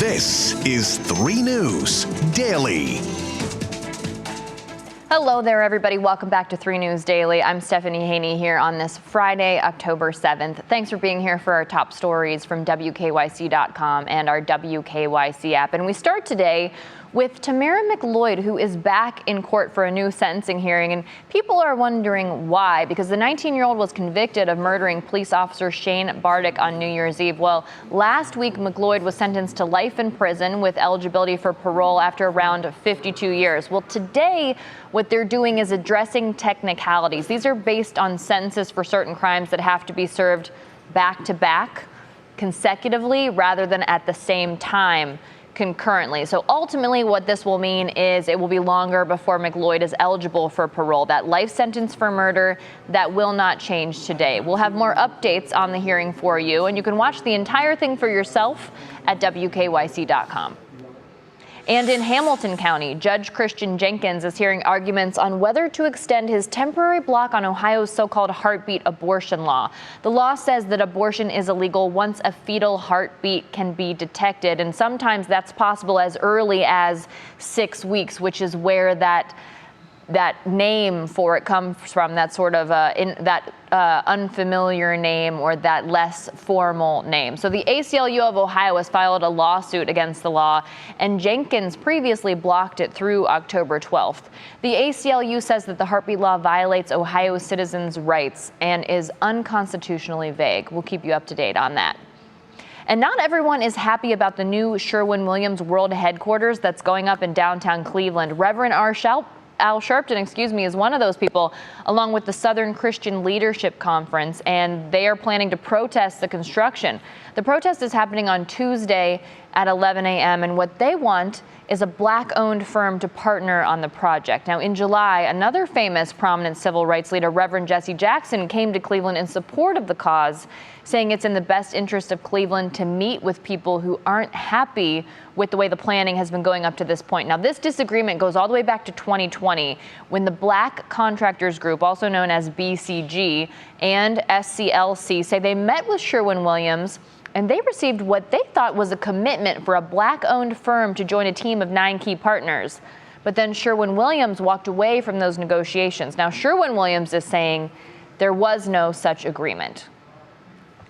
This is 3 News Daily. Hello there, everybody. Welcome back to 3 News Daily. I'm Stephanie Haney here on this Friday, October 7th. Thanks for being here for our top stories from WKYC.com and our WKYC app. And we start today with Tamara McLoyd, who is back in court for a new sentencing hearing. And people are wondering why, because the 19-year-old was convicted of murdering police officer Shane Bartek on New Year's Eve. Well, last week, McLoyd was sentenced to life in prison with eligibility for parole after around 52 years. Well, today, what they're doing is addressing technicalities. These are based on sentences for certain crimes that have to be served back to back, consecutively, rather than at the same time, concurrently. So ultimately what this will mean is it will be longer before McLoyd is eligible for parole. That life sentence for murder, that will not change today. We'll have more updates on the hearing for you, and you can watch the entire thing for yourself at WKYC.com. And in Hamilton County, Judge Christian Jenkins is hearing arguments on whether to extend his temporary block on Ohio's so-called heartbeat abortion law. The law says that abortion is illegal once a fetal heartbeat can be detected, and sometimes that's possible as early as 6 weeks, which is where that name for it comes from, that sort of unfamiliar name or that less formal name. So the ACLU of Ohio has filed a lawsuit against the law, and Jenkins previously blocked it through October 12th. The ACLU says that the heartbeat law violates Ohio citizens' rights and is unconstitutionally vague. We'll keep you up to date on that. And not everyone is happy about the new Sherwin-Williams World Headquarters that's going up in downtown Cleveland. Reverend Al Sharpton, is one of those people, along with the Southern Christian Leadership Conference, and they are planning to protest the construction. The protest is happening on Tuesday at 11 a.m., and what they want is a Black-owned firm to partner on the project. Now, in July, another famous prominent civil rights leader, Reverend Jesse Jackson, came to Cleveland in support of the cause, saying it's in the best interest of Cleveland to meet with people who aren't happy with the way the planning has been going up to this point. Now, this disagreement goes all the way back to 2020, when the Black Contractors Group, also known as BCG, and SCLC say they met with Sherwin-Williams, and they received what they thought was a commitment for a Black-owned firm to join a team of 9 key partners. But then Sherwin-Williams walked away from those negotiations. Now, Sherwin-Williams is saying there was no such agreement.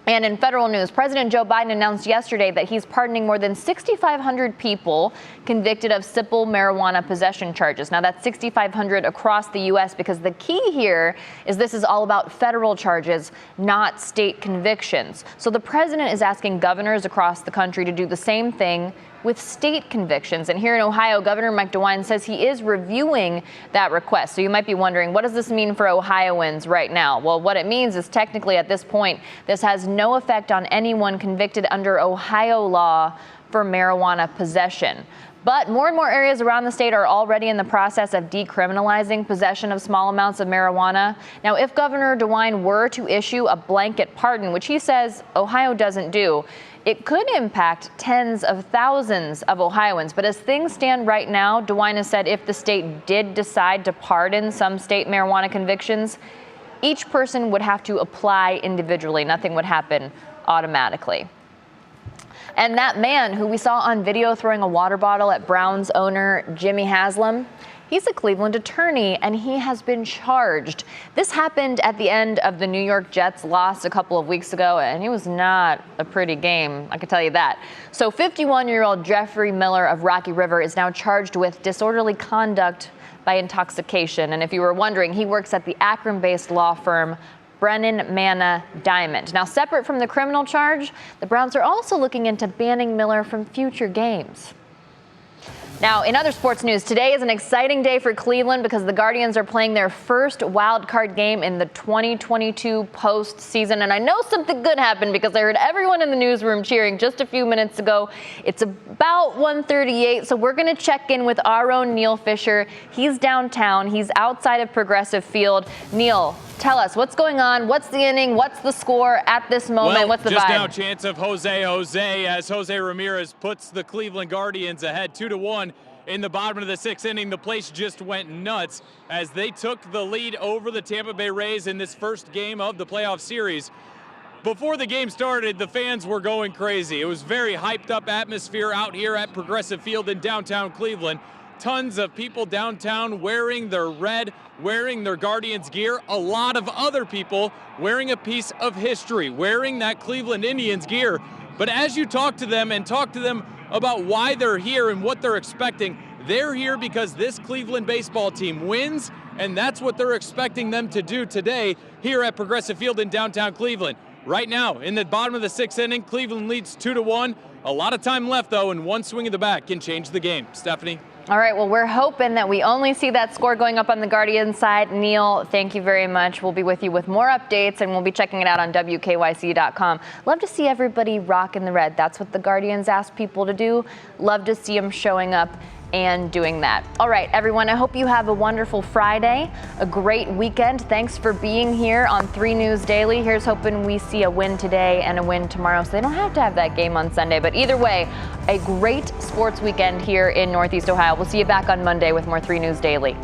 And in federal news, President Joe Biden announced yesterday that he's pardoning more than 6,500 people convicted of simple marijuana possession charges. Now, that's 6,500 across the U.S. because the key here is this is all about federal charges, not state convictions. So the president is asking governors across the country to do the same thing with state convictions. And here in Ohio, Governor Mike DeWine says he is reviewing that request. So you might be wondering, what does this mean for Ohioans right now? Well, what it means is technically at this point, this has no effect on anyone convicted under Ohio law for marijuana possession. But more and more areas around the state are already in the process of decriminalizing possession of small amounts of marijuana. Now, if Governor DeWine were to issue a blanket pardon, which he says Ohio doesn't do, it could impact tens of thousands of Ohioans. But as things stand right now, DeWine has said if the state did decide to pardon some state marijuana convictions, each person would have to apply individually. Nothing would happen automatically. And that man who we saw on video throwing a water bottle at Browns owner Jimmy Haslam, he's a Cleveland attorney, and he has been charged. This happened at the end of the New York Jets' loss a couple of weeks ago, and it was not a pretty game, I can tell you that. So 51-year-old Jeffrey Miller of Rocky River is now charged with disorderly conduct by intoxication. And if you were wondering, he works at the Akron-based law firm Brennan Manna Diamond. Now, separate from the criminal charge, the Browns are also looking into banning Miller from future games. Now, in other sports news, today is an exciting day for Cleveland because the Guardians are playing their first wild card game in the 2022 postseason. And I know something good happened because I heard everyone in the newsroom cheering just a few minutes ago. It's about 1:38, so we're going to check in with our own Neil Fisher. He's downtown. He's outside of Progressive Field. Neil, tell us what's going on. What's the inning? What's the score at this moment? Well, what's the just vibe? now, chance of Jose as Jose Ramirez puts the Cleveland Guardians ahead 2-1 in the bottom of the 6th inning. The place just went nuts as they took the lead over the Tampa Bay Rays in this first game of the playoff series. Before the game started, the fans were going crazy. It was very hyped up atmosphere out here at Progressive Field in downtown Cleveland. Tons of people downtown wearing their red, wearing their Guardians gear. A lot of other people wearing a piece of history, wearing that Cleveland Indians gear. But as you talk to them and talk to them about why they're here and what they're expecting, they're here because this Cleveland baseball team wins, and that's what they're expecting them to do today here at Progressive Field in downtown Cleveland. Right now, in the bottom of the 6th inning, Cleveland leads 2-1. A lot of time left, though, and one swing of the bat can change the game. Stephanie? All right, well, we're hoping that we only see that score going up on the Guardians side. Neil, thank you very much. We'll be with you with more updates, and we'll be checking it out on WKYC.com. Love to see everybody rock in the red. That's what the Guardians ask people to do. Love to see them showing up and doing that. All right, everyone, I hope you have a wonderful Friday, a great weekend. Thanks for being here on 3 News Daily. Here's hoping we see a win today and a win tomorrow, so they don't have to have that game on Sunday. But either way, a great sports weekend here in Northeast Ohio. We'll see you back on Monday with more 3 News Daily.